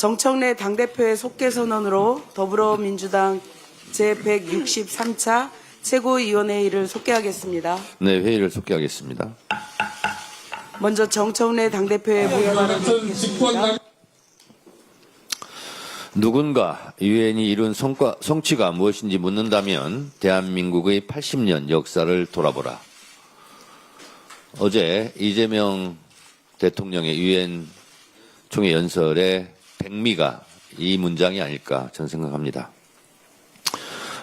정청래 당대표의 속개 선언으로 더불어민주당 제163차 최고위원회의를 속개하겠습니다. 네, 회의를 속개하겠습니다. 먼저 정청래 당대표의 모의 발언을 듣겠습니다. 누군가 유엔이 이룬 성취가 무엇인지 묻는다면 대한민국의 80년 역사를 돌아보라. 어제 이재명 대통령의 유엔 총회 연설의 백미가 이 문장이 아닐까 저는 생각합니다.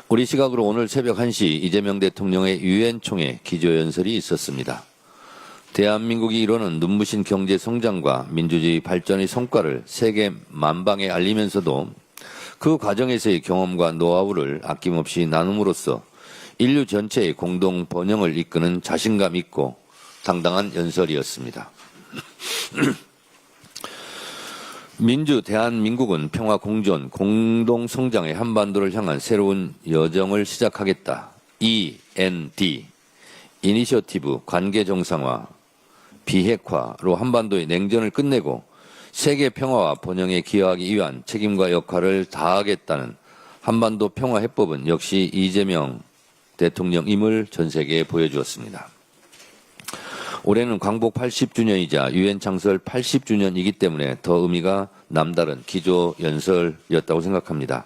우리 시각으로 오늘 새벽 1시 이재명 대통령의 유엔 총회 기조연설이 있었습니다. 대한민국이 이루는 눈부신 경제 성장과 민주주의 발전의 성과를 세계 만방에 알리면서도 그 과정에서의 경험과 노하우를 아낌없이 나눔으로써 인류 전체의 공동 번영을 이끄는 자신감 있고 당당한 연설이었습니다. 대한민국은 평화 공존, 공동 성장의 한반도를 향한 새로운 여정을 시작하겠다. END, 이니셔티브, 관계 정상화, 비핵화로 한반도의 냉전을 끝내고 세계 평화와 번영에 기여하기 위한 책임과 역할을 다하겠다는 한반도 평화해법은 역시 이재명 대통령임을 전 세계에 보여주었습니다. 올해는 광복 80주년이자 유엔 창설 80주년이기 때문에 더 의미가 남다른 기조연설이었다고 생각합니다.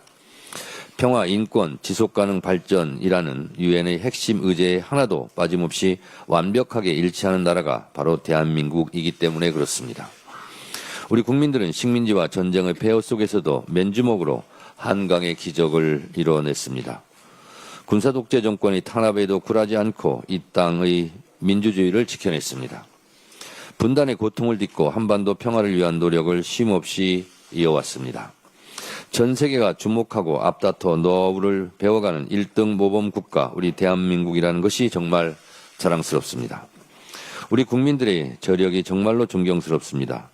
평화, 인권, 지속가능 발전이라는 유엔의 핵심 의제에 하나도 빠짐없이 완벽하게 일치하는 나라가 바로 대한민국이기 때문에 그렇습니다. 우리 국민들은 식민지와 전쟁의 폐허 속에서도 맨주먹으로 한강의 기적을 이뤄냈습니다. 군사독재 정권의 탄압에도 굴하지 않고 이 땅의 민주주의를 지켜냈습니다. 분단의 고통을 딛고 한반도 평화를 위한 노력을 쉼없이 이어왔습니다. 전 세계가 주목하고 앞다퉈 노하우를 배워가는 1등 모범 국가 우리 대한민국이라는 것이 정말 자랑스럽습니다. 우리 국민들의 저력이 정말로 존경스럽습니다.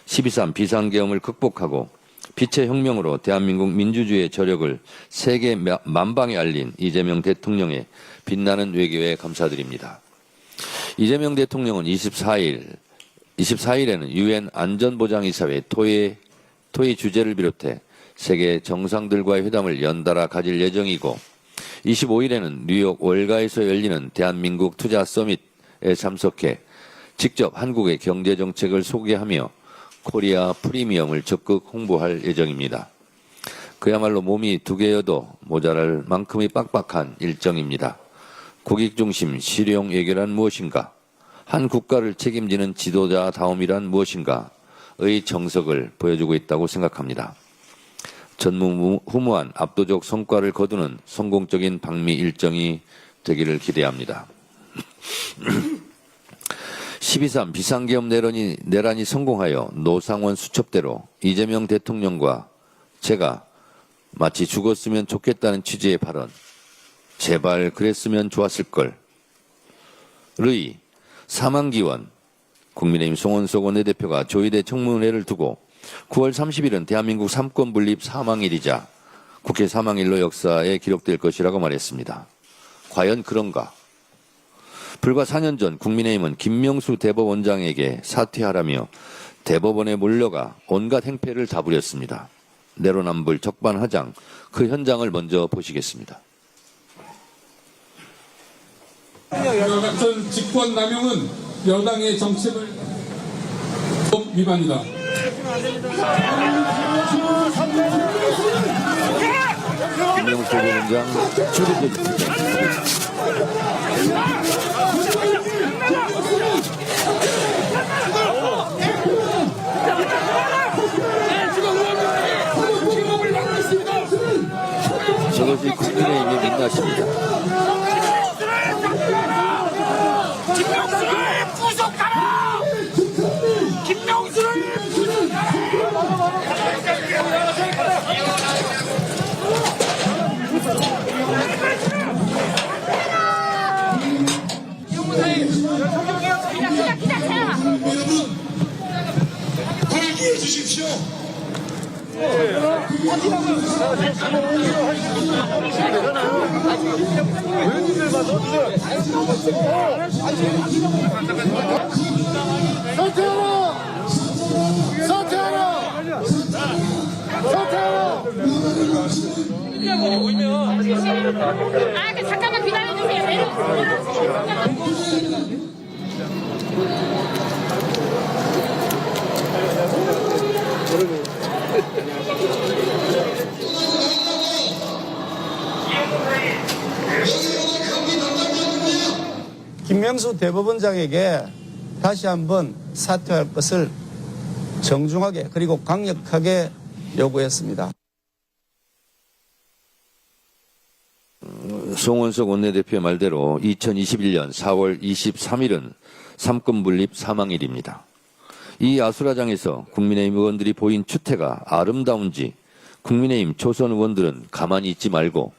12.3 비상계엄을 극복하고 빛의 혁명으로 대한민국 민주주의의 저력을 세계 만방에 알린 이재명 대통령의 빛나는 외교에 감사드립니다. 이재명 대통령은 24일에는 유엔 안전보장이사회 토의 주제를 비롯해 세계 정상들과의 회담을 연달아 가질 예정이고 25일에는 뉴욕 월가에서 열리는 대한민국 투자 서밋에 참석해 직접 한국의 경제정책을 소개하며 코리아 프리미엄을 적극 홍보할 예정입니다. 그야말로 몸이 두 개여도 모자랄 만큼의 빡빡한 일정입니다. 국익중심 실용 외교란 무엇인가? 한 국가를 책임지는 지도자다움이란 무엇인가의 정석을 보여주고 있다고 생각합니다. 전무후무한 압도적 성과를 거두는 성공적인 방미 일정이 되기를 기대합니다. 12.3 비상계엄 내란이 성공하여 노상원 수첩대로 이재명 대통령과 제가 마치 죽었으면 좋겠다는 취지의 발언, 제발 그랬으면 좋았을걸 의 사망기원 국민의힘 송원석 원내대표가 조의대 청문회를 두고 9월 30일은 대한민국 삼권 분립 사망일이자 국회 사망일로 역사에 기록될 것이라고 말했습니다. 과연 그런가? 불과 4년 전 국민의힘은 김명수 대법원장에게 사퇴하라며 대법원에 몰려가 온갖 행패를 다 부렸습니다. 내로남불 적반하장 그 현장을 먼저 보시겠습니다. 이와 같은 직권 남용은 여당의 정책을 법 위반이다. 김명수 대법원장 출입해 주십시오. 저것이 국민의힘의 민낯입니다. 김명수를 구속하라! 김명수를 여러분, 발기해 주십시오. 사퇴하라! 사퇴하라! 잠깐만 기다려주세요. 김명수 대법원장에게 다시 한번 사퇴할 것을 정중하게 그리고 강력하게 요구했습니다. 송원석 원내대표의 말대로 2021년 4월 23일은 삼권 분립 사망일입니다. 이 아수라장에서 국민의힘 의원들이 보인 추태가 아름다운지 국민의힘 초선 의원들은 가만히 있지 말고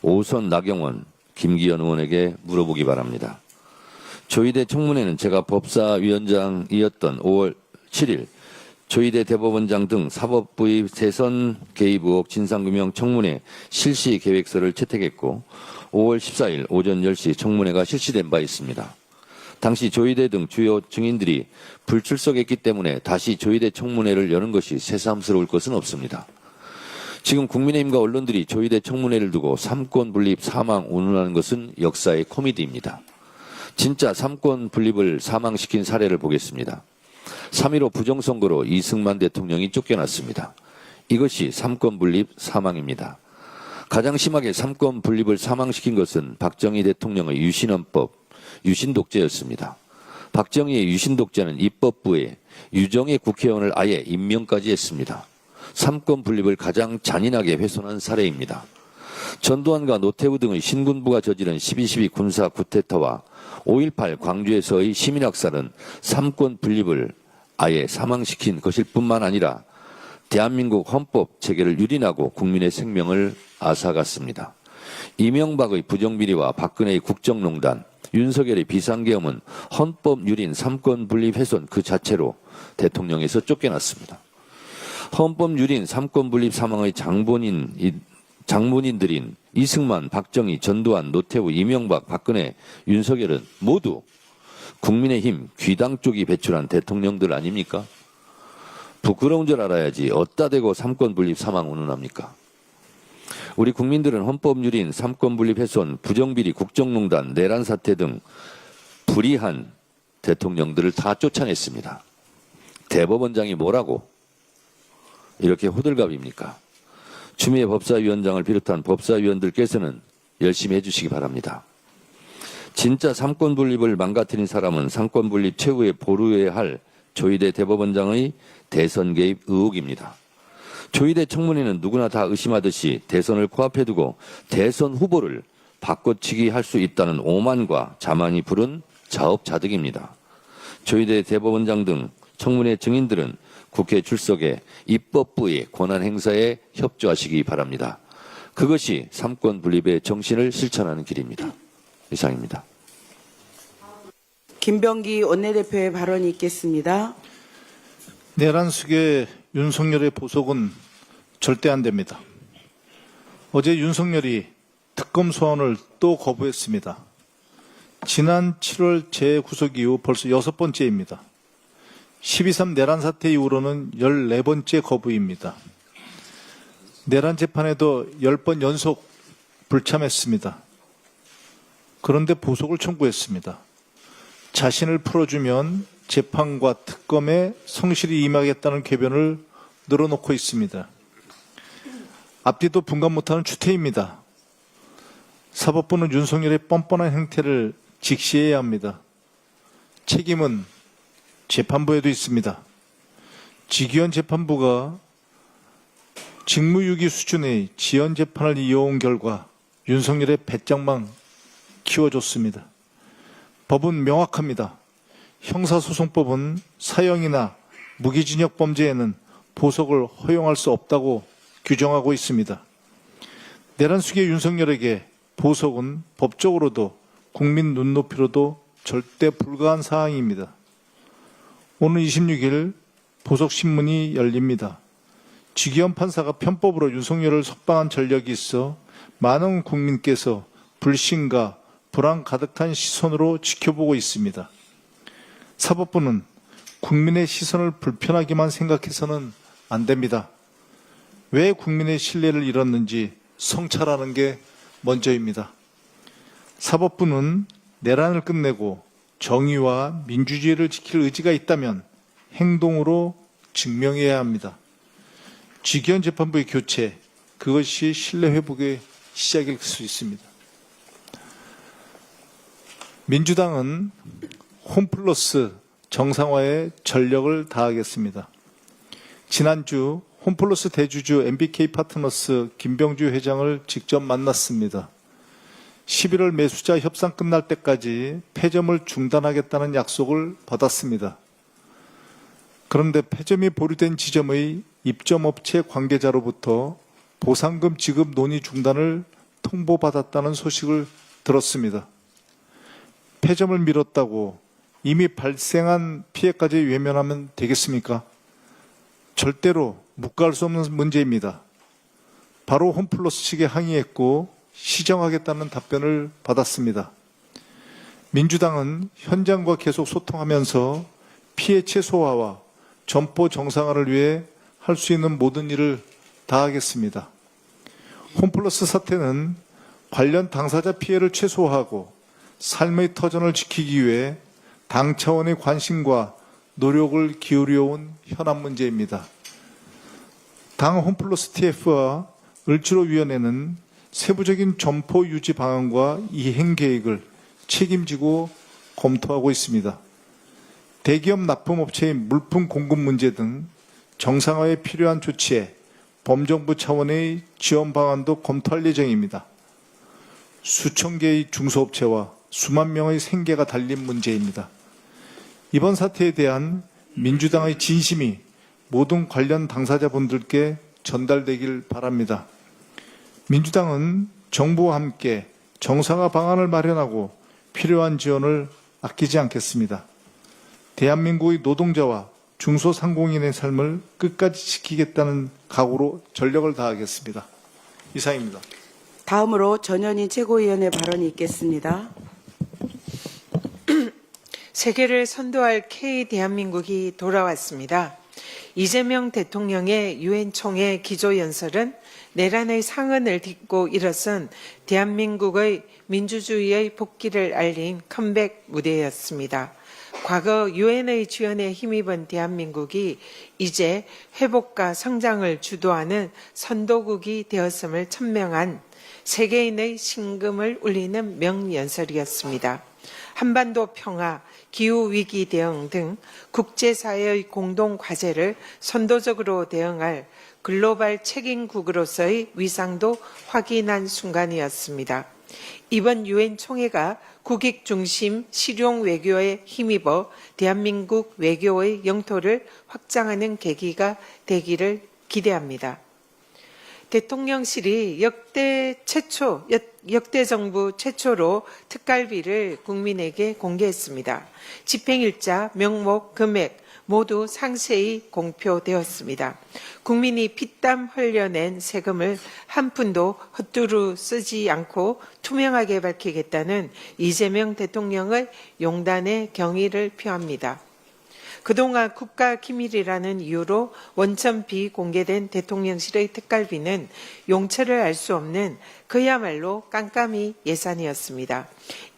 오선 나경원, 김기현 의원에게 물어보기 바랍니다. 조희대 청문회는 제가 법사위원장이었던 5월 7일 조희대 대법원장 등 사법부의 대선 개입 의혹 진상규명 청문회 실시 계획서를 채택했고 5월 14일 오전 10시 청문회가 실시된 바 있습니다. 당시 조희대 등 주요 증인들이 불출석했기 때문에 다시 조희대 청문회를 여는 것이 새삼스러울 것은 없습니다. 지금 국민의힘과 언론들이 조희대 청문회를 두고 삼권 분립 사망 운운하는 것은 역사의 코미디입니다. 진짜 삼권 분립을 사망시킨 사례를 보겠습니다. 3.15 부정선거로 이승만 대통령이 쫓겨났습니다. 이것이 삼권 분립 사망입니다. 가장 심하게 삼권 분립을 사망시킨 것은 박정희 대통령의 유신헌법, 유신독재였습니다. 박정희의 유신독재는 입법부에 유정의 국회의원을 아예 임명까지 했습니다. 삼권 분립을 가장 잔인하게 훼손한 사례입니다. 전두환과 노태우 등의 신군부가 저지른 12.12 군사 쿠데타와 5.18 광주에서의 시민학살은 삼권 분립을 아예 사망시킨 것일 뿐만 아니라 대한민국 헌법 체계를 유린하고 국민의 생명을 앗아갔습니다. 이명박의 부정비리와 박근혜의 국정농단, 윤석열의 비상계엄은 헌법 유린 삼권 분립 훼손 그 자체로 대통령에서 쫓겨났습니다. 헌법 유린 삼권 분립 사망의 장본인들인 이승만, 박정희, 전두환, 노태우, 이명박, 박근혜, 윤석열은 모두 국민의힘 귀당 쪽이 배출한 대통령들 아닙니까? 부끄러운 줄 알아야지 어디다 대고 삼권 분립 사망 운운합니까? 우리 국민들은 헌법 유린 삼권 분립 훼손, 부정비리, 국정농단, 내란 사태 등 불의한 대통령들을 다 쫓아냈습니다. 대법원장이 뭐라고 이렇게 호들갑입니까? 추미애 법사위원장을 비롯한 법사위원들께서는 열심히 해주시기 바랍니다. 진짜 삼권 분립을 망가뜨린 사람은 삼권 분립 최후에 보루해야 할 조희대 대법원장의 대선 개입 의혹입니다. 조희대 청문회는 누구나 다 의심하듯이 대선을 코앞에 두고 대선 후보를 바꿔치기 할 수 있다는 오만과 자만이 부른 자업자득입니다. 조희대 대법원장 등 청문회 증인들은 국회 출석에 입법부의 권한 행사에 협조하시기 바랍니다. 그것이 삼권 분립의 정신을 실천하는 길입니다. 이상입니다. 김병기 원내대표의 발언이 있겠습니다. 내란 속의 윤석열의 보석은 절대 안 됩니다. 어제 윤석열이 특검 소환을 또 거부했습니다. 지난 7월 재구속 이후 벌써 6번째입니다. 12.3 내란 사태 이후로는 14번째 거부입니다. 내란 재판에도 10번 연속 불참했습니다. 그런데 보석을 청구했습니다. 자신을 풀어주면 재판과 특검에 성실히 임하겠다는 궤변을 늘어놓고 있습니다. 앞뒤도 분간 못하는 추태입니다. 사법부는 윤석열의 뻔뻔한 행태를 직시해야 합니다. 책임은 재판부에도 있습니다. 지기현 재판부가 직무유기 수준의 지연 재판을 이어온 결과 윤석열의 배짱만 키워줬습니다. 법은 명확합니다. 형사소송법은 사형이나 무기징역 범죄에는 보석을 허용할 수 없다고 규정하고 있습니다. 내란 속의 윤석열에게 보석은 법적으로도 국민 눈높이로도 절대 불가한 사항입니다. 오늘 26일 보석신문이 열립니다. 지기현 판사가 편법으로 윤석열을 석방한 전력이 있어 많은 국민께서 불신과 불안 가득한 시선으로 지켜보고 있습니다. 사법부는 국민의 시선을 불편하게만 생각해서는 안 됩니다. 왜 국민의 신뢰를 잃었는지 성찰하는 게 먼저입니다. 사법부는 내란을 끝내고 정의와 민주주의를 지킬 의지가 있다면 행동으로 증명해야 합니다. 직위원 재판부의 교체, 그것이 신뢰 회복의 시작일 수 있습니다. 민주당은 홈플러스 정상화에 전력을 다하겠습니다. 지난주 홈플러스 대주주 MBK 파트너스 김병주 회장을 직접 만났습니다. 11월 매수자 협상 끝날 때까지 폐점을 중단하겠다는 약속을 받았습니다. 그런데 폐점이 보류된 지점의 입점업체 관계자로부터 보상금 지급 논의 중단을 통보받았다는 소식을 들었습니다. 폐점을 미뤘다고 이미 발생한 피해까지 외면하면 되겠습니까? 절대로 묵과할 수 없는 문제입니다. 바로 홈플러스 측에 항의했고 시정하겠다는 답변을 받았습니다. 민주당은 현장과 계속 소통하면서 피해 최소화와 점포 정상화를 위해 할 수 있는 모든 일을 다하겠습니다. 홈플러스 사태는 관련 당사자 피해를 최소화하고 삶의 터전을 지키기 위해 당 차원의 관심과 노력을 기울여온 현안 문제입니다. 당 홈플러스 TF와 을지로위원회는 세부적인 점포 유지 방안과 이행 계획을 책임지고 검토하고 있습니다. 대기업 납품업체의 물품 공급 문제 등 정상화에 필요한 조치에 범정부 차원의 지원 방안도 검토할 예정입니다. 수천 개의 중소업체와 수만 명의 생계가 달린 문제입니다. 이번 사태에 대한 민주당의 진심이 모든 관련 당사자분들께 전달되길 바랍니다. 민주당은 정부와 함께 정상화 방안을 마련하고 필요한 지원을 아끼지 않겠습니다. 대한민국의 노동자와 중소상공인의 삶을 끝까지 지키겠다는 각오로 전력을 다하겠습니다. 이상입니다. 다음으로 전현희 최고위원의 발언이 있겠습니다. 세계를 선도할 K 대한민국이 돌아왔습니다. 이재명 대통령의 유엔 총회 기조연설은 내란의 상흔을 딛고 일어선 대한민국의 민주주의의 복귀를 알린 컴백 무대였습니다. 과거 유엔의 지원에 힘입은 대한민국이 이제 회복과 성장을 주도하는 선도국이 되었음을 천명한 세계인의 심금을 울리는 명연설이었습니다. 한반도 평화, 기후위기 대응 등 국제사회의 공동 과제를 선도적으로 대응할 글로벌 책임국으로서의 위상도 확인한 순간이었습니다. 이번 유엔 총회가 국익 중심 실용 외교에 힘입어 대한민국 외교의 영토를 확장하는 계기가 되기를 기대합니다. 대통령실이 역대 정부 최초로 특갈비를 국민에게 공개했습니다. 집행일자, 명목, 금액 모두 상세히 공표되었습니다. 국민이 피땀 흘려낸 세금을 한 푼도 헛두루 쓰지 않고 투명하게 밝히겠다는 이재명 대통령의 용단의 경의를 표합니다. 그동안 국가기밀이라는 이유로 원천 비공개된 대통령실의 특갈비는 용처를 알 수 없는 그야말로 깜깜이 예산이었습니다.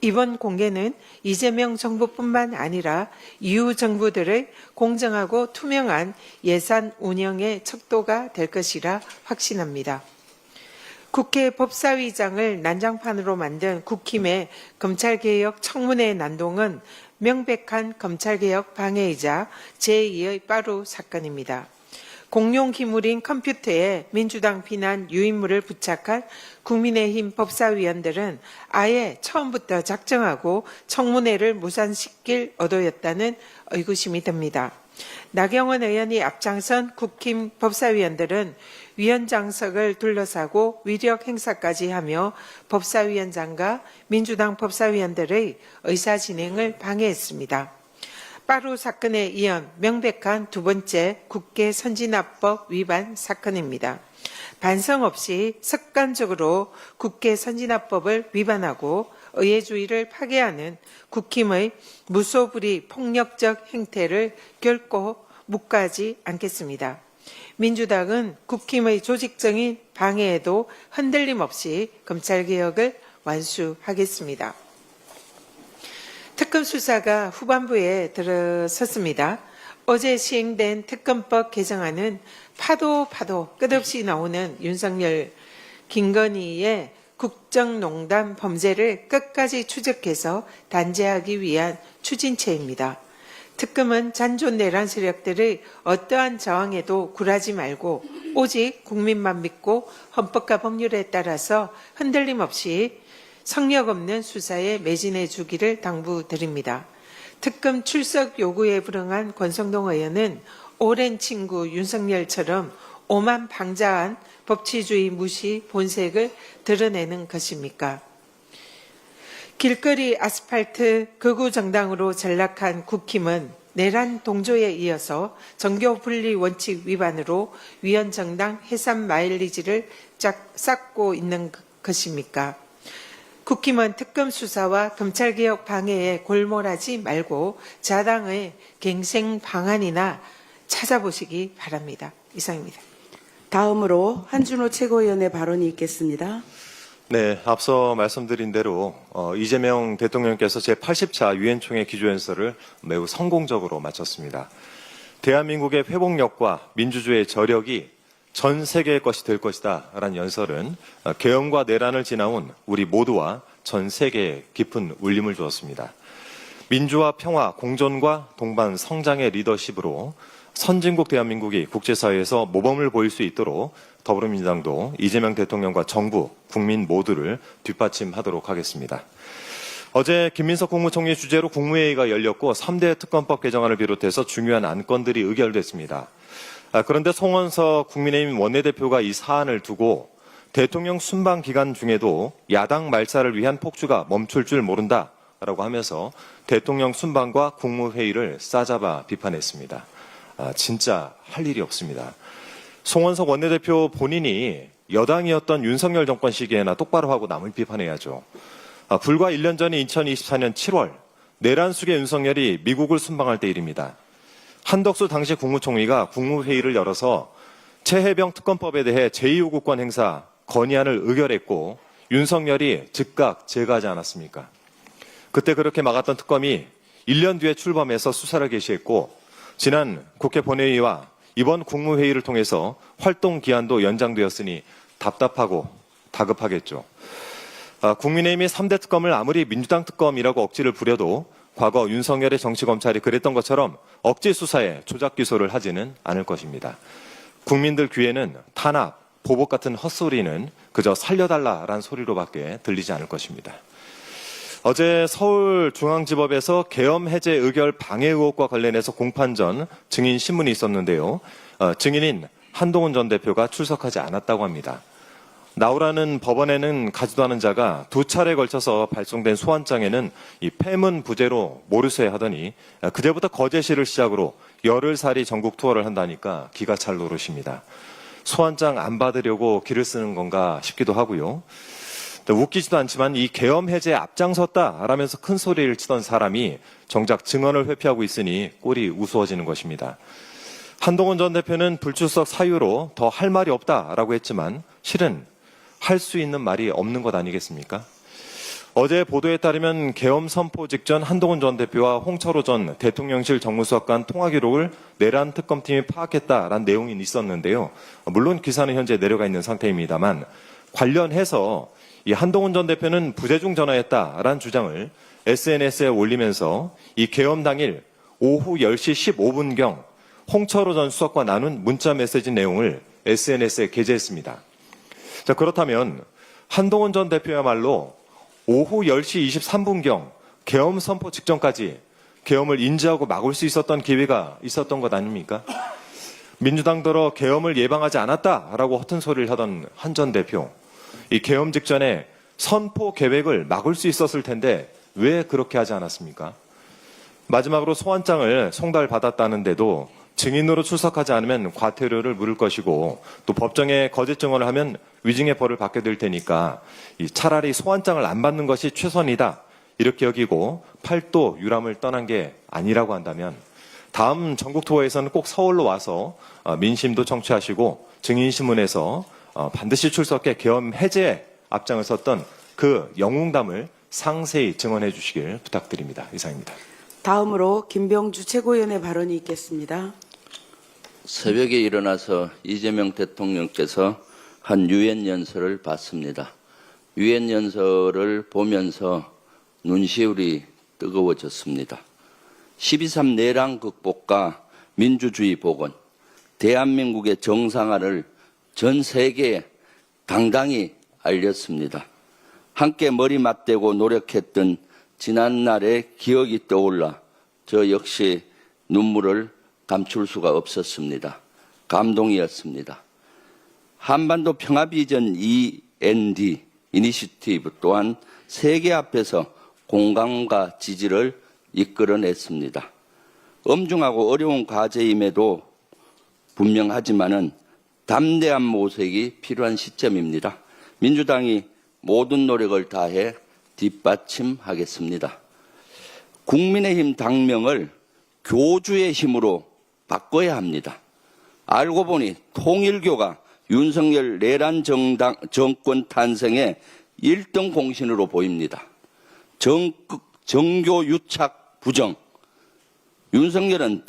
이번 공개는 이재명 정부뿐만 아니라 이후 정부들의 공정하고 투명한 예산 운영의 척도가 될 것이라 확신합니다. 국회 법사위장을 난장판으로 만든 국힘의 검찰개혁 청문회 난동은 명백한 검찰개혁 방해이자 제2의 빠루 사건입니다. 공용 기물인 컴퓨터에 민주당 비난 유인물을 부착한 국민의힘 법사위원들은 아예 처음부터 작정하고 청문회를 무산시킬 의도였다는 의구심이 듭니다. 나경원 의원이 앞장선 국힘 법사위원들은 위원장석을 둘러싸고 위력 행사까지 하며 법사위원장과 민주당 법사위원들의 의사진행을 방해했습니다. 빠루 사건에 이은 명백한 두 번째 국회 선진화법 위반 사건입니다. 반성 없이 습관적으로 국회 선진화법을 위반하고 의회주의를 파괴하는 국힘의 무소불위 폭력적 행태를 결코 묵과하지 않겠습니다. 민주당은 국힘의 조직적인 방해에도 흔들림 없이 검찰개혁을 완수하겠습니다. 특검 수사가 후반부에 들어섰습니다. 어제 시행된 특검법 개정안은 파도 끝없이 나오는 윤석열, 김건희의 국정농단 범죄를 끝까지 추적해서 단죄하기 위한 추진체입니다. 특검은 잔존내란 세력들의 어떠한 저항에도 굴하지 말고 오직 국민만 믿고 헌법과 법률에 따라서 흔들림 없이 성역 없는 수사에 매진해 주기를 당부드립니다. 특검 출석 요구에 불응한 권성동 의원은 오랜 친구 윤석열처럼 오만방자한 법치주의 무시 본색을 드러내는 것입니까? 길거리 아스팔트 극우 정당으로 전락한 국힘은 내란 동조에 이어서 정교 분리 원칙 위반으로 위헌 정당 해산 마일리지를 쌓고 있는 것입니까? 국힘은 특검 수사와 검찰개혁 방해에 골몰하지 말고 자당의 갱생 방안이나 찾아보시기 바랍니다. 이상입니다. 다음으로 한준호 최고위원의 발언이 있겠습니다. 네, 앞서 말씀드린 대로 이재명 대통령께서 제80차 유엔총회 기조연설을 매우 성공적으로 마쳤습니다. 대한민국의 회복력과 민주주의의 저력이 전 세계의 것이 될 것이다 라는 연설은 계엄과 내란을 지나온 우리 모두와 전 세계에 깊은 울림을 주었습니다. 민주화, 평화, 공존과 동반 성장의 리더십으로 선진국 대한민국이 국제사회에서 모범을 보일 수 있도록 더불어민주당도 이재명 대통령과 정부, 국민 모두를 뒷받침하도록 하겠습니다. 어제 김민석 국무총리 주재로 국무회의가 열렸고 3대 특검법 개정안을 비롯해서 중요한 안건들이 의결됐습니다. 그런데 송원석 국민의힘 원내대표가 이 사안을 두고 대통령 순방 기간 중에도 야당 말살을 위한 폭주가 멈출 줄 모른다라고 하면서 대통령 순방과 국무회의를 싸잡아 비판했습니다. 진짜 할 일이 없습니다. 송원석 원내대표 본인이 여당이었던 윤석열 정권 시기에나 똑바로 하고 남을 비판해야죠. 불과 1년 전인 2024년 7월 내란 속의 윤석열이 미국을 순방할 때 일입니다. 한덕수 당시 국무총리가 국무회의를 열어서 최혜병 특검법에 대해 제2요구권 행사 건의안을 의결했고 윤석열이 즉각 제거하지 않았습니까? 그때 그렇게 막았던 특검이 1년 뒤에 출범해서 수사를 개시했고 지난 국회 본회의와 이번 국무회의를 통해서 활동 기한도 연장되었으니 답답하고 다급하겠죠. 국민의힘이 3대 특검을 아무리 민주당 특검이라고 억지를 부려도 과거 윤석열의 정치검찰이 그랬던 것처럼 억지 수사에 조작 기소를 하지는 않을 것입니다. 국민들 귀에는 탄압, 보복 같은 헛소리는 그저 살려달라라는 소리로밖에 들리지 않을 것입니다. 어제 서울중앙지법에서 계엄 해제 의결 방해 의혹과 관련해서 공판전 증인 신문이 있었는데요. 증인인 한동훈 전 대표가 출석하지 않았다고 합니다. 나오라는 법원에는 가지도 않은 자가 2차례에 걸쳐서 발송된 소환장에는 이 폐문 부재로 몰수해 하더니 그제부터 거제시를 시작으로 열흘살이 전국 투어를 한다니까 기가 찰 노릇입니다. 소환장 안 받으려고 기를 쓰는 건가 싶기도 하고요. 웃기지도 않지만 이 계엄 해제에 앞장섰다라면서 큰 소리를 치던 사람이 정작 증언을 회피하고 있으니 꼴이 우스워지는 것입니다. 한동훈 전 대표는 불출석 사유로 더 할 말이 없다라고 했지만 실은 할 수 있는 말이 없는 것 아니겠습니까? 어제 보도에 따르면 계엄 선포 직전 한동훈 전 대표와 홍철호 전 대통령실 정무수석 간 통화 기록을 내란 특검팀이 파악했다라는 내용이 있었는데요. 물론 기사는 현재 내려가 있는 상태입니다만 관련해서 이 한동훈 전 대표는 부재중 전화했다라는 주장을 SNS에 올리면서 이 계엄 당일 오후 10시 15분경 홍철호 전 수석과 나눈 문자 메시지 내용을 SNS에 게재했습니다. 자, 그렇다면 한동훈 전 대표야말로 오후 10시 23분경 계엄 선포 직전까지 계엄을 인지하고 막을 수 있었던 기회가 있었던 것 아닙니까? 민주당더러 계엄을 예방하지 않았다라고 허튼 소리를 하던 한 전 대표. 이 계엄 직전에 선포 계획을 막을 수 있었을 텐데 왜 그렇게 하지 않았습니까? 마지막으로 소환장을 송달받았다는데도 증인으로 출석하지 않으면 과태료를 물을 것이고 또 법정에 거짓 증언을 하면 위증의 벌을 받게 될 테니까 차라리 소환장을 안 받는 것이 최선이다 이렇게 여기고 팔도 유람을 떠난 게 아니라고 한다면 다음 전국 투어에서는 꼭 서울로 와서 민심도 청취하시고 증인신문에서 반드시 출석해 계엄 해제에 앞장을 섰던 그 영웅담을 상세히 증언해 주시길 부탁드립니다. 이상입니다. 다음으로 김병주 최고위원의 발언이 있겠습니다. 새벽에 일어나서 이재명 대통령께서 한 유엔 연설을 봤습니다. 유엔 연설을 보면서 눈시울이 뜨거워졌습니다. 12.3 내란 극복과 민주주의 복원, 대한민국의 정상화를 전 세계에 당당히 알렸습니다. 함께 머리 맞대고 노력했던 지난날의 기억이 떠올라 저 역시 눈물을 감출 수가 없었습니다. 감동이었습니다. 한반도 평화비전 END 이니시티브 또한 세계 앞에서 공감과 지지를 이끌어냈습니다. 엄중하고 어려운 과제임에도 분명하지만은 담대한 모색이 필요한 시점입니다. 민주당이 모든 노력을 다해 뒷받침하겠습니다. 국민의힘 당명을 교주의 힘으로 바꿔야 합니다. 알고 보니 통일교가 윤석열 내란 정권 탄생의 1등 공신으로 보입니다. 정교 유착 부정. 윤석열은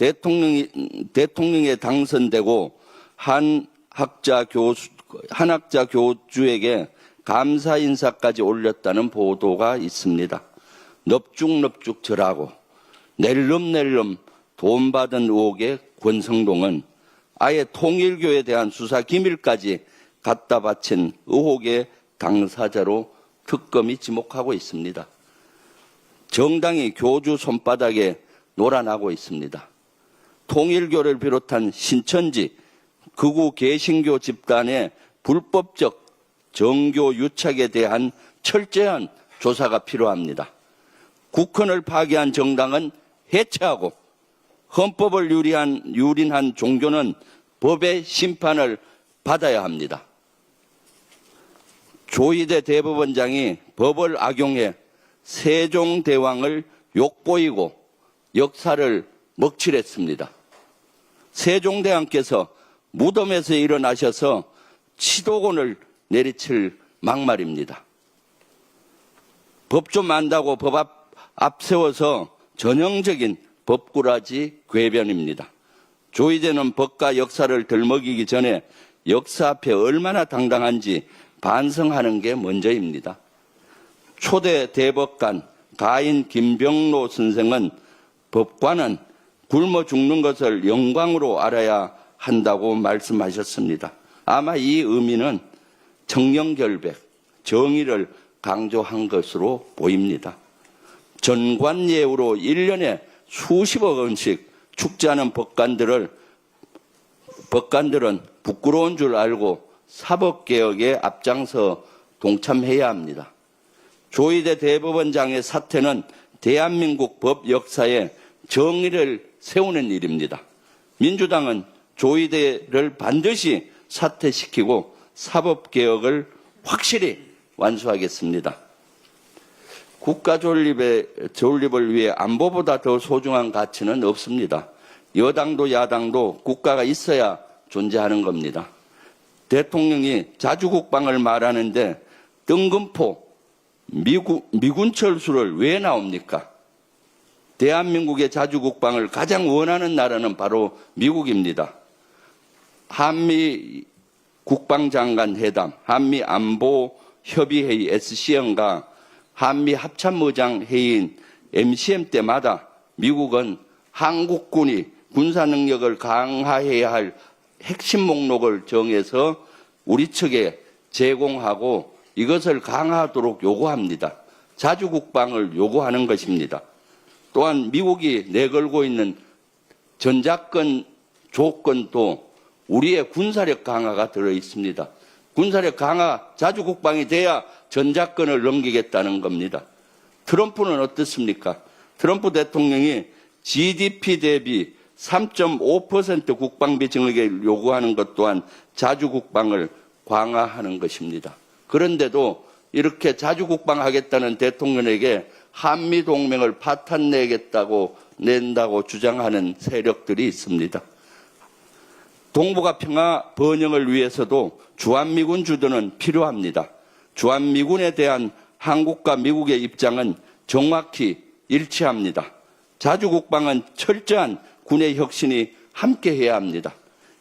대통령에 당선되고 한학자 교주에게 감사 인사까지 올렸다는 보도가 있습니다. 넙죽넙죽 절하고 낼름낼름 돈 받은 의혹의 권성동은 아예 통일교에 대한 수사 기밀까지 갖다 바친 의혹의 당사자로 특검이 지목하고 있습니다. 정당이 교주 손바닥에 놀아나고 있습니다. 통일교를 비롯한 신천지, 극우 개신교 집단의 불법적 정교 유착에 대한 철저한 조사가 필요합니다. 국헌을 파괴한 정당은 해체하고 헌법을 유린한 종교는 법의 심판을 받아야 합니다. 조희대 대법원장이 법을 악용해 세종대왕을 욕보이고 역사를 먹칠했습니다. 세종대왕께서 무덤에서 일어나셔서 치도곤을 내리칠 막말입니다. 법 좀 안다고 법 앞세워서 전형적인 법꾸라지 궤변입니다. 조희대는 법과 역사를 들먹이기 전에 역사 앞에 얼마나 당당한지 반성하는 게 먼저입니다. 초대 대법관 가인 김병로 선생은 법관은 굶어 죽는 것을 영광으로 알아야 한다고 말씀하셨습니다. 아마 이 의미는 청렴결백, 정의를 강조한 것으로 보입니다. 전관예우로 1년에 수십억 원씩 축제하는 법관들은 부끄러운 줄 알고 사법개혁에 앞장서 동참해야 합니다. 조희대 대법원장의 사퇴는 대한민국 법 역사에 정의를 세우는 일입니다. 민주당은 조희대를 반드시 사퇴시키고 사법개혁을 확실히 완수하겠습니다. 국가 존립을 위해 안보보다 더 소중한 가치는 없습니다. 여당도 야당도 국가가 있어야 존재하는 겁니다. 대통령이 자주국방을 말하는데 뜬금포 미군 철수를 왜 나옵니까? 대한민국의 자주국방을 가장 원하는 나라는 바로 미국입니다. 한미 국방장관 회담, 한미 안보협의회의 SCM과 한미 합참의장 회의인 MCM 때마다 미국은 한국군이 군사능력을 강화해야 할 핵심 목록을 정해서 우리 측에 제공하고 이것을 강화하도록 요구합니다. 자주국방을 요구하는 것입니다. 또한 미국이 내걸고 있는 전작권 조건도 우리의 군사력 강화가 들어 있습니다. 군사력 강화, 자주국방이 돼야 전작권을 넘기겠다는 겁니다. 트럼프는 어떻습니까? 트럼프 대통령이 GDP 대비 3.5% 국방비 증액을 요구하는 것 또한 자주국방을 강화하는 것입니다. 그런데도 이렇게 자주국방하겠다는 대통령에게 한미 동맹을 낸다고 주장하는 세력들이 있습니다. 동북아 평화 번영을 위해서도 주한미군 주둔은 필요합니다. 주한미군에 대한 한국과 미국의 입장은 정확히 일치합니다. 자주국방은 철저한 군의 혁신이 함께해야 합니다.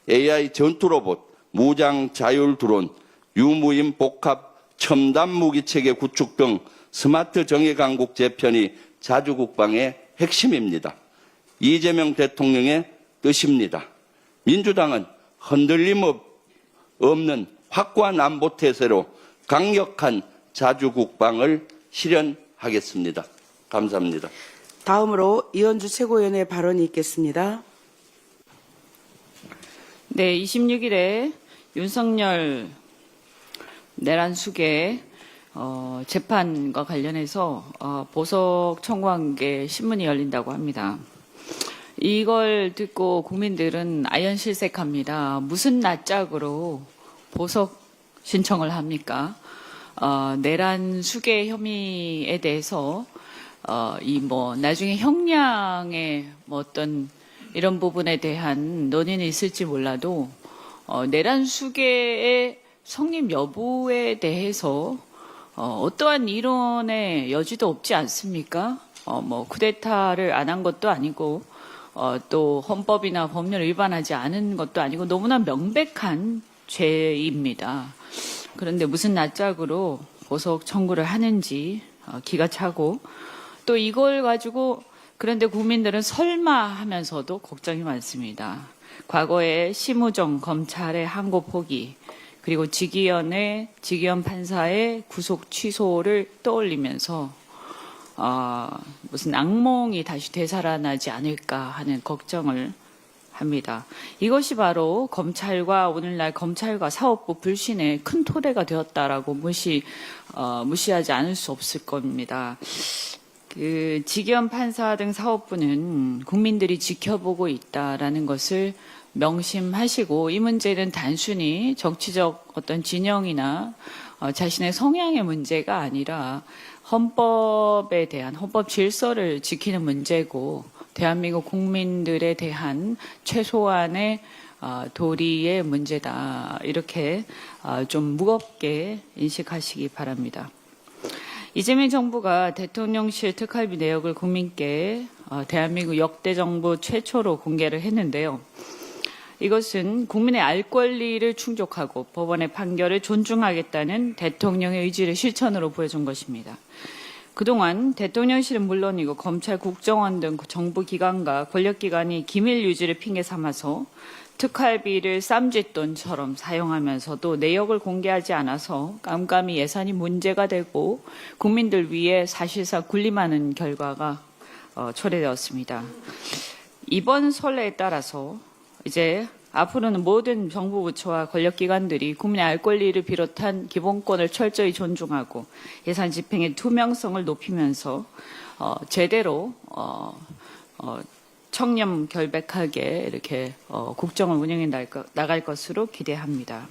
AI 전투로봇, 무장 자율 드론, 유무인 복합 첨단 무기체계 구축 등 스마트 정예 강국 재편이 자주국방의 핵심입니다. 이재명 대통령의 뜻입니다. 민주당은 흔들림 없는 확고한 안보 태세로 강력한 자주국방을 실현하겠습니다. 감사합니다. 다음으로 이현주 최고위원의 발언이 있겠습니다. 네, 26일에 윤석열 내란 수계 재판과 관련해서 보석 청구한 게 신문이 열린다고 합니다. 이걸 듣고 국민들은 아연실색합니다. 무슨 낯짝으로 보석 신청을 합니까? 내란 수계 혐의에 대해서 나중에 형량의 어떤 이런 부분에 대한 논의는 있을지 몰라도 내란 수계의 성립 여부에 대해서 어떠한 이론의 여지도 없지 않습니까? 쿠데타를 안 한 것도 아니고 또 헌법이나 법률을 위반하지 않은 것도 아니고 너무나 명백한 죄입니다. 그런데 무슨 낯짝으로 보석 청구를 하는지 기가 차고 또 이걸 가지고 그런데 국민들은 설마 하면서도 걱정이 많습니다. 과거에 심우정 검찰의 항고 포기 그리고 지기현 판사의 구속 취소를 떠올리면서 무슨 악몽이 다시 되살아나지 않을까 하는 걱정을 합니다. 이것이 바로 오늘날 검찰과 사법부 불신의 큰 토대가 되었다라고 무시하지 않을 수 없을 겁니다. 지기현 판사 등 사법부는 국민들이 지켜보고 있다라는 것을 명심하시고 이 문제는 단순히 정치적 어떤 진영이나 자신의 성향의 문제가 아니라 헌법에 대한 헌법 질서를 지키는 문제고 대한민국 국민들에 대한 최소한의 도리의 문제다. 이렇게 좀 무겁게 인식하시기 바랍니다. 이재명 정부가 대통령실 특활비 내역을 국민께 대한민국 역대 정부 최초로 공개를 했는데요. 이것은 국민의 알 권리를 충족하고 법원의 판결을 존중하겠다는 대통령의 의지를 실천으로 보여준 것입니다. 그동안 대통령실은 물론이고 검찰, 국정원 등 정부 기관과 권력기관이 기밀 유지를 핑계 삼아서 특활비를 쌈짓돈처럼 사용하면서도 내역을 공개하지 않아서 깜깜이 예산이 문제가 되고 국민들 위에 사실상 군림하는 결과가 초래되었습니다. 이번 선례에 따라서 이제 앞으로는 모든 정부 부처와 권력기관들이 국민의 알 권리를 비롯한 기본권을 철저히 존중하고 예산 집행의 투명성을 높이면서 제대로 청렴결백하게 이렇게 국정을 운영해 나갈 것으로 기대합니다.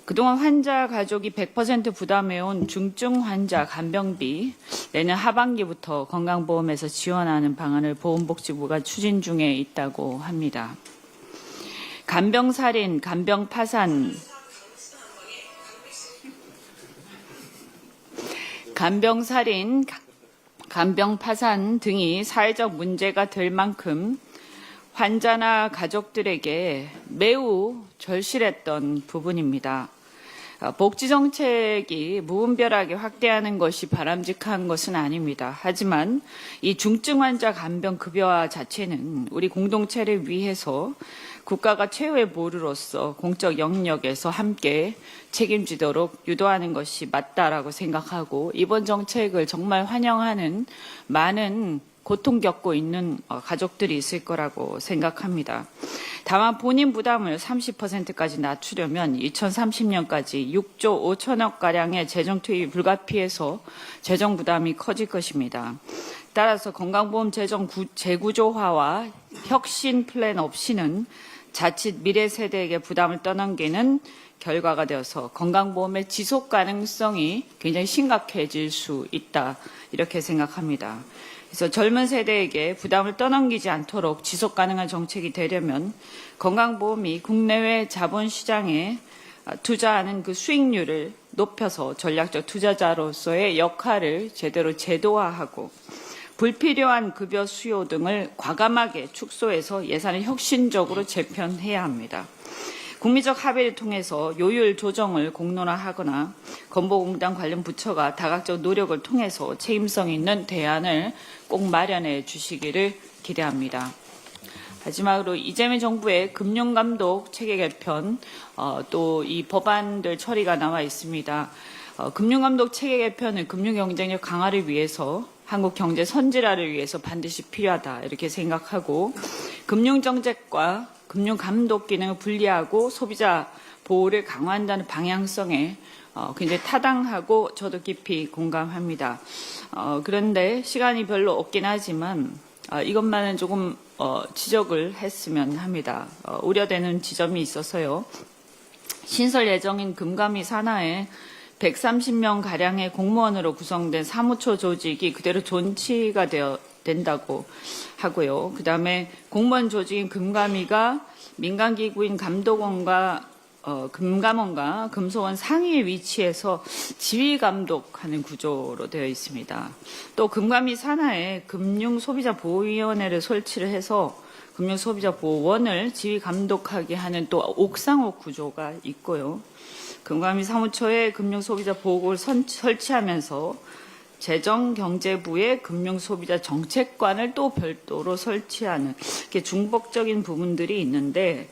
그동안 환자 가족이 100% 부담해온 중증 환자 간병비 내년 하반기부터 건강보험에서 지원하는 방안을 보건복지부가 추진 중에 있다고 합니다. 간병살인, 간병파산 등이 사회적 문제가 될 만큼 환자나 가족들에게 매우 절실했던 부분입니다. 복지정책이 무분별하게 확대하는 것이 바람직한 것은 아닙니다. 하지만 이 중증 환자 간병급여화 자체는 우리 공동체를 위해서 국가가 최후의 보루로서 공적 영역에서 함께 책임지도록 유도하는 것이 맞다라고 생각하고 이번 정책을 정말 환영하는 많은 고통 겪고 있는 가족들이 있을 거라고 생각합니다. 다만 본인 부담을 30%까지 낮추려면 2030년까지 6조 5천억가량의 재정 투입이 불가피해서 재정 부담이 커질 것입니다. 따라서 건강보험 재정 재구조화와 혁신 플랜 없이는 자칫 미래 세대에게 부담을 떠넘기는 결과가 되어서 건강보험의 지속 가능성이 굉장히 심각해질 수 있다, 이렇게 생각합니다. 그래서 젊은 세대에게 부담을 떠넘기지 않도록 지속 가능한 정책이 되려면 건강보험이 국내외 자본시장에 투자하는 그 수익률을 높여서 전략적 투자자로서의 역할을 제대로 제도화하고 불필요한 급여 수요 등을 과감하게 축소해서 예산을 혁신적으로 재편해야 합니다. 국민적 합의를 통해서 요율 조정을 공론화하거나 건보공단 관련 부처가 다각적 노력을 통해서 책임성 있는 대안을 꼭 마련해 주시기를 기대합니다. 마지막으로 이재명 정부의 금융감독 체계 개편, 또 이 법안들 처리가 나와 있습니다. 금융감독 체계 개편은 금융경쟁력 강화를 위해서 한국 경제 선진화를 위해서 반드시 필요하다, 이렇게 생각하고 금융정책과 금융감독 기능을 분리하고 소비자 보호를 강화한다는 방향성에 굉장히 타당하고 저도 깊이 공감합니다. 그런데 시간이 별로 없긴 하지만 이것만은 조금 지적을 했으면 합니다. 우려되는 지점이 있어서요. 신설 예정인 금감위 산하에 130명 가량의 공무원으로 구성된 사무처 조직이 그대로 존치가 된다고 하고요. 그다음에 공무원 조직인 금감위가 민간기구인 감독원과 금감원과 금소원 상위에 위치해서 지휘감독하는 구조로 되어 있습니다. 또 금감위 산하에 금융소비자보호위원회를 설치를 해서 금융소비자보호원을 지휘감독하게 하는 또 옥상옥 구조가 있고요. 금감위 사무처에 금융소비자보호국을 설치하면서 재정경제부의 금융소비자정책관을 또 별도로 설치하는 이렇게 중복적인 부분들이 있는데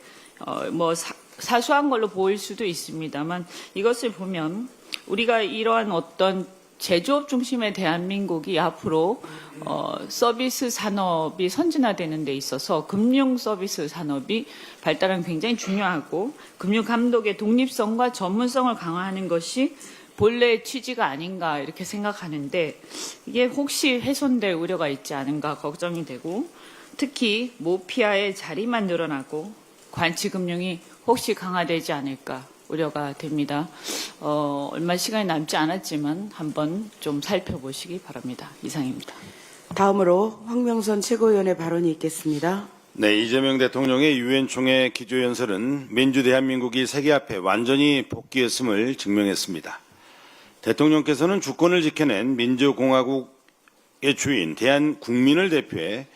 사소한 걸로 보일 수도 있습니다만 이것을 보면 우리가 이러한 어떤 제조업 중심의 대한민국이 앞으로 서비스 산업이 선진화되는 데 있어서 금융 서비스 산업이 발달하는 굉장히 중요하고 금융 감독의 독립성과 전문성을 강화하는 것이 본래의 취지가 아닌가, 이렇게 생각하는데 이게 혹시 훼손될 우려가 있지 않은가 걱정이 되고, 특히 모피아의 자리만 늘어나고 관치금융이 혹시 강화되지 않을까 우려가 됩니다. 얼마 시간이 남지 않았지만 한번 좀 살펴보시기 바랍니다. 이상입니다. 다음으로 황명선 최고위원의 발언이 있겠습니다. 네, 이재명 대통령의 유엔 총회 기조연설은 민주 대한민국이 세계 앞에 완전히 복귀했음을 증명했습니다. 대통령께서는 주권을 지켜낸 민주공화국의 주인 대한국민을 대표해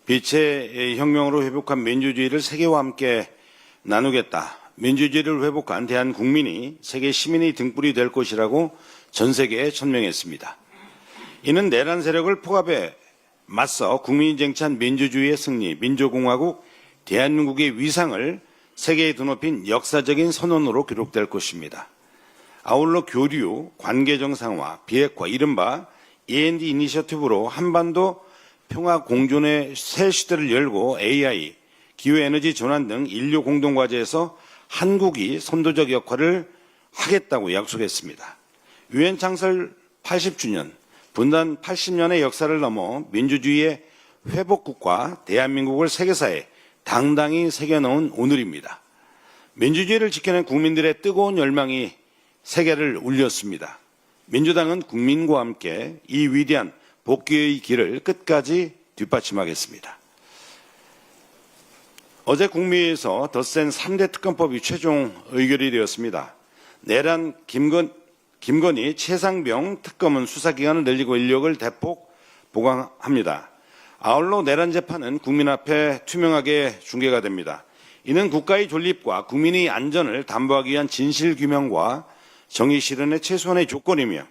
빛의 혁명으로 회복한 민주주의를 세계와 함께 나누겠다. 민주주의를 회복한 대한국민이 세계 시민의 등불이 될 것이라고 전 세계에 천명했습니다. 이는 내란 세력을 포갑해 맞서 국민이 쟁취한 민주주의의 승리, 민주공화국 대한민국의 위상을 세계에 드높인 역사적인 선언으로 기록될 것입니다. 아울러 교류, 관계 정상화, 비핵화, 이른바 E&D 이니셔티브로 한반도 평화 공존의 새 시대를 열고 AI, 기후에너지 전환 등 인류 공동과제에서 한국이 선도적 역할을 하겠다고 약속했습니다. 유엔 창설 80주년, 분단 80년의 역사를 넘어 민주주의의 회복국가 대한민국을 세계사에 당당히 새겨넣은 오늘입니다. 민주주의를 지켜낸 국민들의 뜨거운 열망이 세계를 울렸습니다. 민주당은 국민과 함께 이 위대한 복귀의 길을 끝까지 뒷받침하겠습니다. 어제 국무회의에서 덧센 3대 특검법이 최종 의결이 되었습니다. 내란 김건희, 최상병 특검은 수사기간을 늘리고 인력을 대폭 보강합니다. 아울러 내란 재판은 국민 앞에 투명하게 중계가 됩니다. 이는 국가의 존립과 국민의 안전을 담보하기 위한 진실규명과 정의 실현의 최소한의 조건이며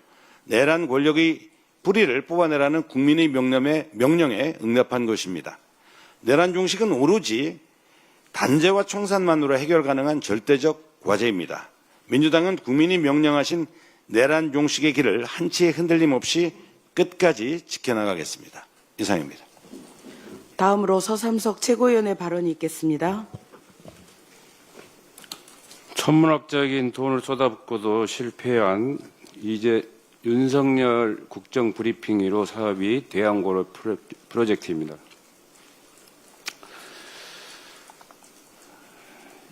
내란 권력의 뿌리를 뽑아내라는 국민의 명령에 응답한 것입니다. 내란 종식은 오로지 단죄와 청산만으로 해결 가능한 절대적 과제입니다. 민주당은 국민이 명령하신 내란 종식의 길을 한치의 흔들림 없이 끝까지 지켜나가겠습니다. 이상입니다. 다음으로 서삼석 최고위원의 발언이 있겠습니다. 천문학적인 돈을 쏟아붓고도 실패한 윤석열 국정브리핑 1호 사업이 대한고로 프로젝트입니다.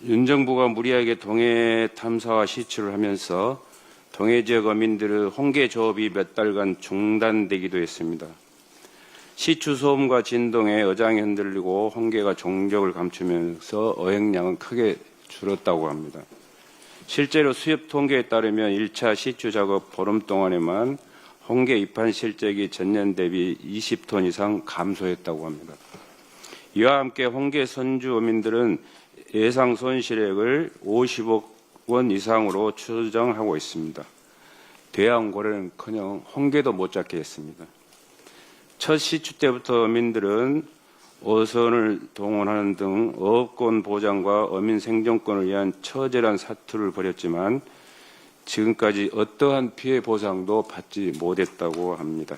윤 정부가 무리하게 동해 탐사와 시추를 하면서 동해 지역 어민들의 홍게 조업이 몇 달간 중단되기도 했습니다. 시추 소음과 진동에 어장이 흔들리고 홍게가 종적을 감추면서 어획량은 크게 줄었다고 합니다. 실제로 수협 통계에 따르면 1차 시추 작업 보름 동안에만 홍게 입한 실적이 전년 대비 20톤 이상 감소했다고 합니다. 이와 함께 홍게 선주 어민들은 예상 손실액을 50억 원 이상으로 추정하고 있습니다. 대왕고래는커녕 홍게도 못 잡게 했습니다. 첫 시추 때부터 어민들은 어선을 동원하는 등 어업권 보장과 어민 생존권을 위한 처절한 사투를 벌였지만 지금까지 어떠한 피해 보상도 받지 못했다고 합니다.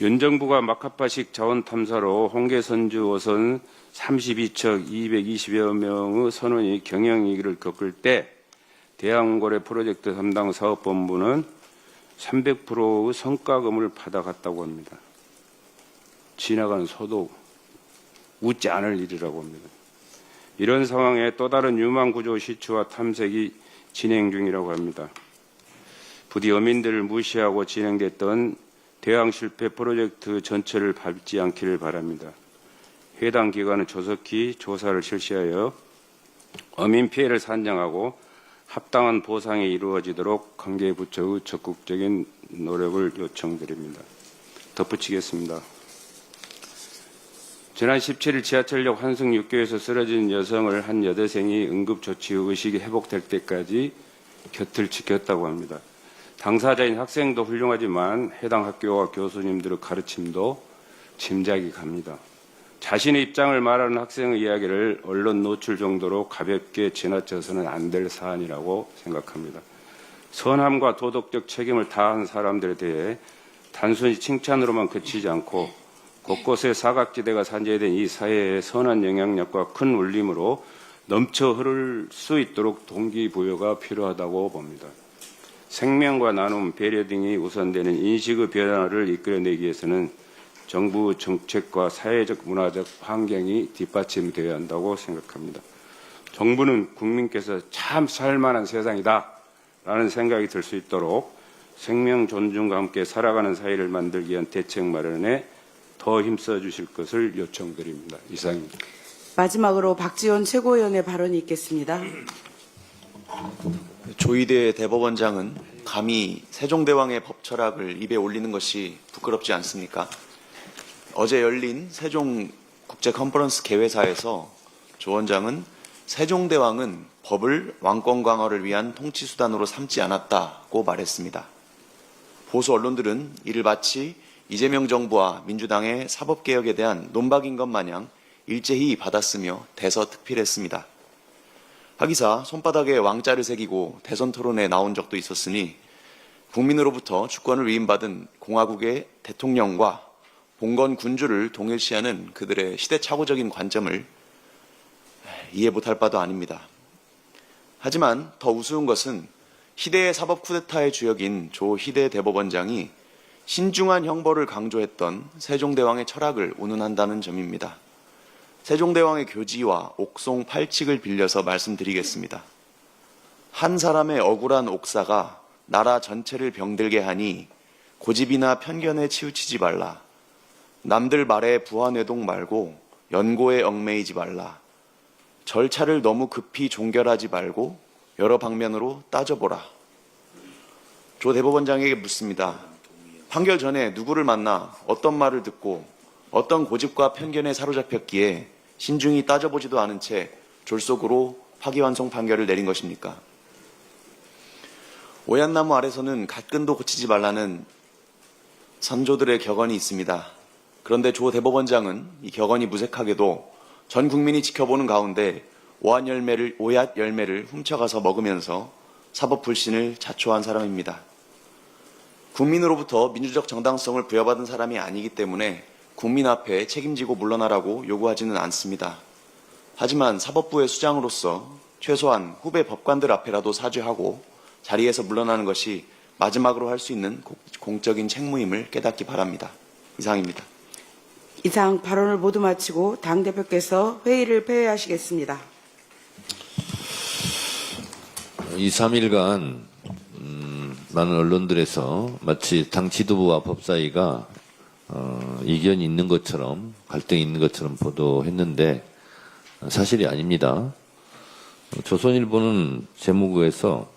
윤 정부가 마카파식 자원 탐사로 홍게 선주 어선 32척 220여 명의 선원이 경영위기를 겪을 때 대왕고래 프로젝트 담당 사업본부는 300%의 성과금을 받아갔다고 합니다. 지나가는 소도 웃지 않을 일이라고 합니다. 이런 상황에 또 다른 유망구조 시추와 탐색이 진행 중이라고 합니다. 부디 어민들을 무시하고 진행됐던 대왕 실패 프로젝트 전체를 밟지 않기를 바랍니다. 해당 기관은 조속히 조사를 실시하여 어민 피해를 산정하고 합당한 보상이 이루어지도록 관계 부처의 적극적인 노력을 요청드립니다. 덧붙이겠습니다. 지난 17일 지하철역 환승 육교에서 쓰러진 여성을 한 여대생이 응급조치 의식이 회복될 때까지 곁을 지켰다고 합니다. 당사자인 학생도 훌륭하지만 해당 학교와 교수님들의 가르침도 짐작이 갑니다. 자신의 입장을 말하는 학생의 이야기를 언론 노출 정도로 가볍게 지나쳐서는 안 될 사안이라고 생각합니다. 선함과 도덕적 책임을 다한 사람들에 대해 단순히 칭찬으로만 그치지 않고 곳곳에 사각지대가 산재된 이 사회의 선한 영향력과 큰 울림으로 넘쳐 흐를 수 있도록 동기부여가 필요하다고 봅니다. 생명과 나눔, 배려 등이 우선되는 인식의 변화를 이끌어내기 위해서는 정부 정책과 사회적 문화적 환경이 뒷받침되어야 한다고 생각합니다. 정부는 국민께서 참 살만한 세상이다 라는 생각이 들 수 있도록 생명 존중과 함께 살아가는 사회를 만들기 위한 대책 마련에 더 힘써 주실 것을 요청드립니다. 이상입니다. 마지막으로 박지원 최고위원의 발언이 있겠습니다. 조희대 대법원장은 감히 세종대왕의 법철학을 입에 올리는 것이 부끄럽지 않습니까? 어제 열린 세종국제컨퍼런스 개회사에서 조 원장은 세종대왕은 법을 왕권 강화를 위한 통치수단으로 삼지 않았다고 말했습니다. 보수 언론들은 이를 마치 이재명 정부와 민주당의 사법개혁에 대한 논박인 것 마냥 일제히 받았으며 대서특필했습니다. 하기사 손바닥에 왕자를 새기고 대선 토론에 나온 적도 있었으니 국민으로부터 주권을 위임받은 공화국의 대통령과 봉건 군주를 동일시하는 그들의 시대착오적인 관점을 이해 못할 바도 아닙니다. 하지만 더 우스운 것은 희대의 사법 쿠데타의 주역인 조 희대 대법원장이 신중한 형벌을 강조했던 세종대왕의 철학을 운운한다는 점입니다. 세종대왕의 교지와 옥송 팔칙을 빌려서 말씀드리겠습니다. 한 사람의 억울한 옥사가 나라 전체를 병들게 하니 고집이나 편견에 치우치지 말라. 남들 말에 부하뇌동 말고 연고에 얽매이지 말라. 절차를 너무 급히 종결하지 말고 여러 방면으로 따져보라. 조 대법원장에게 묻습니다. 판결 전에 누구를 만나 어떤 말을 듣고 어떤 고집과 편견에 사로잡혔기에 신중히 따져보지도 않은 채 졸속으로 파기환송 판결을 내린 것입니까? 오얏나무 아래서는 갓근도 고치지 말라는 선조들의 격언이 있습니다. 그런데 조 대법원장은 이 격언이 무색하게도 전 국민이 지켜보는 가운데 오얏 열매를 훔쳐가서 먹으면서 사법 불신을 자초한 사람입니다. 국민으로부터 민주적 정당성을 부여받은 사람이 아니기 때문에 국민 앞에 책임지고 물러나라고 요구하지는 않습니다. 하지만 사법부의 수장으로서 최소한 후배 법관들 앞에라도 사죄하고 자리에서 물러나는 것이 마지막으로 할 수 있는 공적인 책무임을 깨닫기 바랍니다. 이상입니다. 이상 발언을 모두 마치고 당대표께서 회의를 폐회하시겠습니다. 2, 3일간 많은 언론들에서 마치 당 지도부와 법사위가 이견이 있는 것처럼 갈등이 있는 것처럼 보도했는데 사실이 아닙니다. 조선일보는 제목에서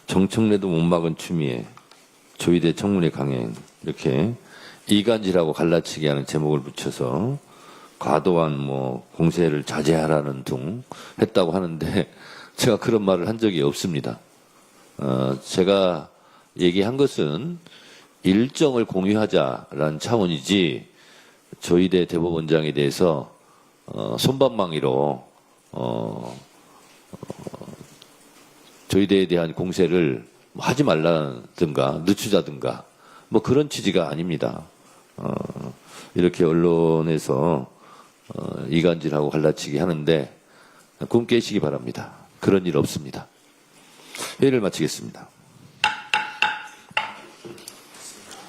정청래도 못 막은 추미애, 조희대 청문회 강행 이렇게 이간질하고 갈라치기 하는 제목을 붙여서 과도한 공세를 자제하라는 둥 했다고 하는데 제가 그런 말을 한 적이 없습니다. 제가 얘기한 것은 일정을 공유하자라는 차원이지 조희대 대법원장에 대해서 손방망이로 조희대에 대한 공세를 하지 말라든가 늦추자든가 그런 취지가 아닙니다. 이렇게 언론에서 이간질하고 갈라치기 하는데 꿈 깨시기 바랍니다. 그런 일 없습니다. 회의를 마치겠습니다.